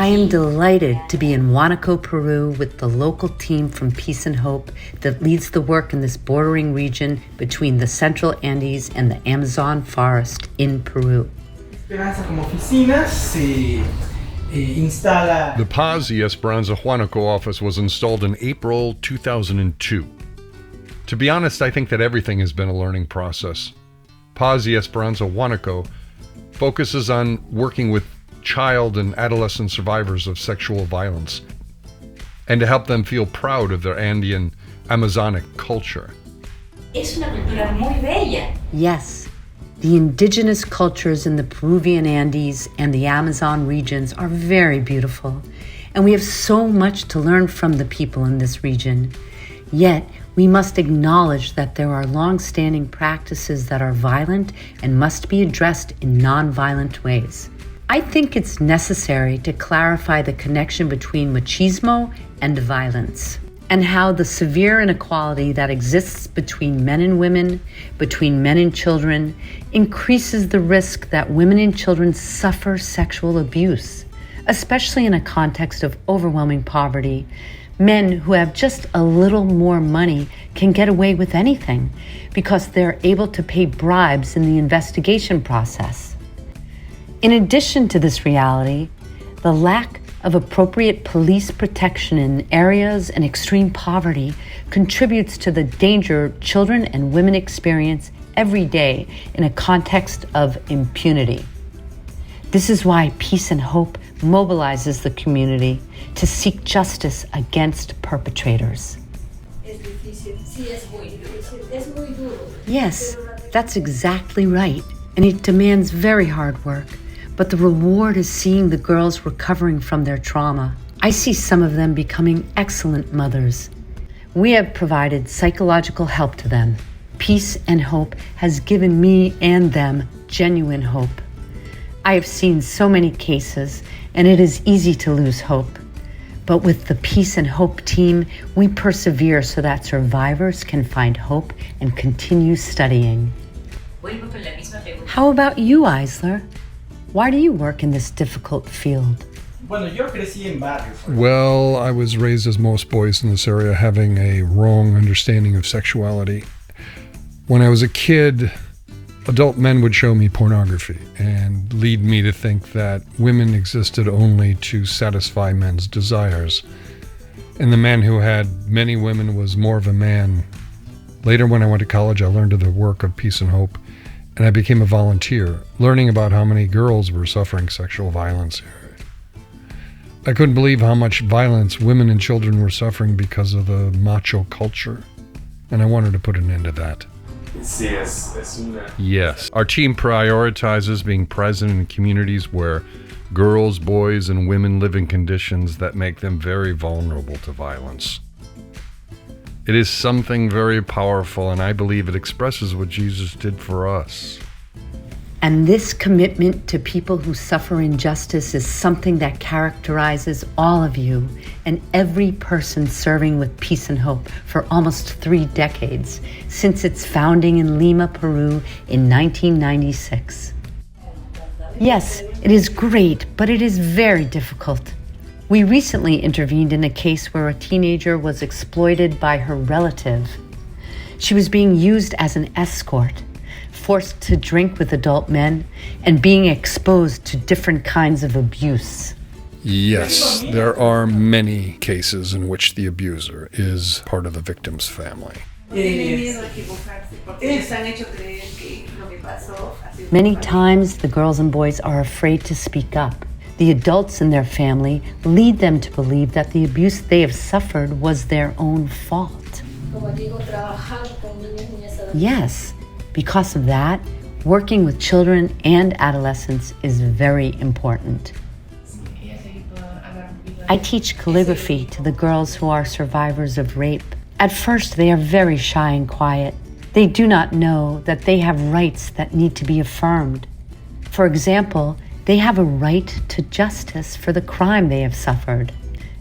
am delighted to be in Huanuco, Peru with the local team from Peace and Hope that leads the work in this bordering region between the Central Andes and the Amazon forest in Peru. The Paz y Esperanza Huanuco office was installed in April 2002. To be honest, I think that everything has been a learning process. Paz y Esperanza Huanuco focuses on working with child and adolescent survivors of sexual violence and to help them feel proud of their Andean Amazonic culture. Es una cultura muy bella. Yes, the indigenous cultures in the Peruvian Andes and the Amazon regions are very beautiful, and we have so much to learn from the people in this region. Yet, we must acknowledge that there are long-standing practices that are violent and must be addressed in non-violent ways. I think it's necessary to clarify the connection between machismo and violence, and how the severe inequality that exists between men and women, between men and children, increases the risk that women and children suffer sexual abuse, especially in a context of overwhelming poverty. Men who have just a little more money can get away with anything because they're able to pay bribes in the investigation process. In addition to this reality, the lack of appropriate police protection in areas in extreme poverty contributes to the danger children and women experience every day in a context of impunity. This is why Peace and Hope mobilizes the community to seek justice against perpetrators. Yes, that's exactly right, and it demands very hard work. But the reward is seeing the girls recovering from their trauma. I see some of them becoming excellent mothers. We have provided psychological help to them. Peace and Hope has given me and them genuine hope. I have seen so many cases, and it is easy to lose hope. But with the Peace and Hope team, we persevere so that survivors can find hope and continue studying. How about you, Eisler? Why do you work in this difficult field? Well, I was raised as most boys in this area, having a wrong understanding of sexuality. When I was a kid, adult men would show me pornography and lead me to think that women existed only to satisfy men's desires. And the man who had many women was more of a man. Later, when I went to college, I learned of the work of Peace and Hope, and I became a volunteer, learning about how many girls were suffering sexual violence here. I couldn't believe how much violence women and children were suffering because of the macho culture, and I wanted to put an end to that. Yes, our team prioritizes being present in communities where girls, boys, and women live in conditions that make them very vulnerable to violence. It is something very powerful, and I believe it expresses what Jesus did for us. And this commitment to people who suffer injustice is something that characterizes all of you and every person serving with Peace and Hope for almost 3 decades, since its founding in Lima, Peru in 1996. Yes, it is great, but it is very difficult. We recently intervened in a case where a teenager was exploited by her relative. She was being used as an escort, forced to drink with adult men, and being exposed to different kinds of abuse. Yes, there are many cases in which the abuser is part of the victim's family. Many times, the girls and boys are afraid to speak up. The adults in their family lead them to believe that the abuse they have suffered was their own fault. Yes, because of that, working with children and adolescents is very important. I teach calligraphy to the girls who are survivors of rape. At first, they are very shy and quiet. They do not know that they have rights that need to be affirmed. For example, they have a right to justice for the crime they have suffered.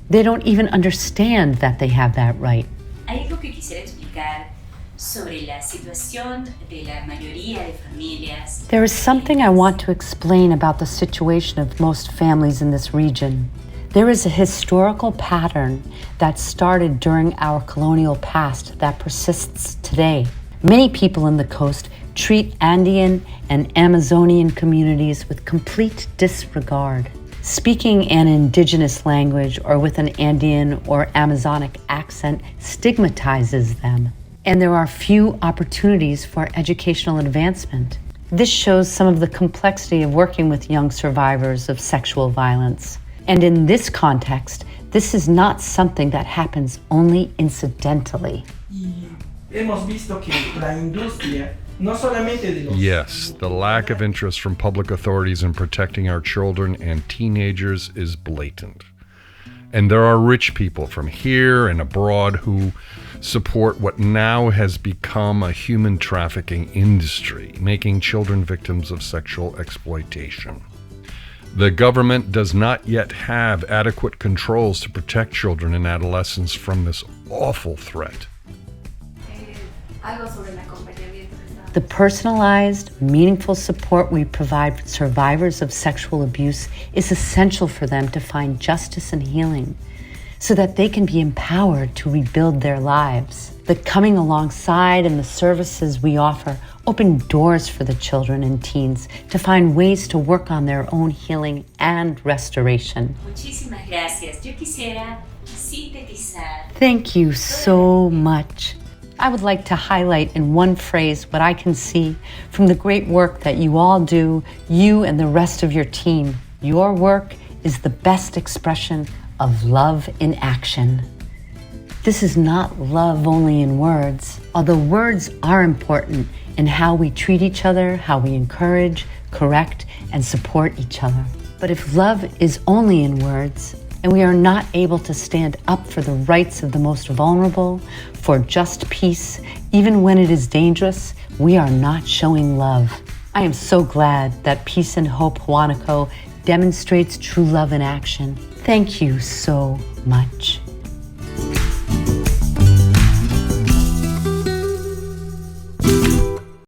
They don't even understand that they have that right. Hay algo que quisiera explicar sobre la situación de la mayoría de familias. There is something I want to explain about the situation of most families in this region. There is a historical pattern that started during our colonial past that persists today. Many people in the coast treat Andean and Amazonian communities with complete disregard. Speaking an indigenous language or with an Andean or Amazonic accent stigmatizes them, and there are few opportunities for educational advancement. This shows some of the complexity of working with young survivors of sexual violence. And in this context, this is not something that happens only incidentally. Yes, the lack of interest from public authorities in protecting our children and teenagers is blatant. And there are rich people from here and abroad who support what now has become a human trafficking industry, making children victims of sexual exploitation. The government does not yet have adequate controls to protect children and adolescents from this awful threat. The personalized, meaningful support we provide for survivors of sexual abuse is essential for them to find justice and healing so that they can be empowered to rebuild their lives. The coming alongside and the services we offer open doors for the children and teens to find ways to work on their own healing and restoration. Muchísimas gracias. Yo quisiera sintetizar. Thank you so much. I would like to highlight in one phrase what I can see from the great work that you all do, you and the rest of your team. Your work is the best expression of love in action. This is not love only in words, although words are important in how we treat each other, how we encourage, correct, and support each other. But if love is only in words, and we are not able to stand up for the rights of the most vulnerable, for just peace, even when it is dangerous, we are not showing love. I am so glad that Peace and Hope Huanuco demonstrates true love in action. Thank you so much.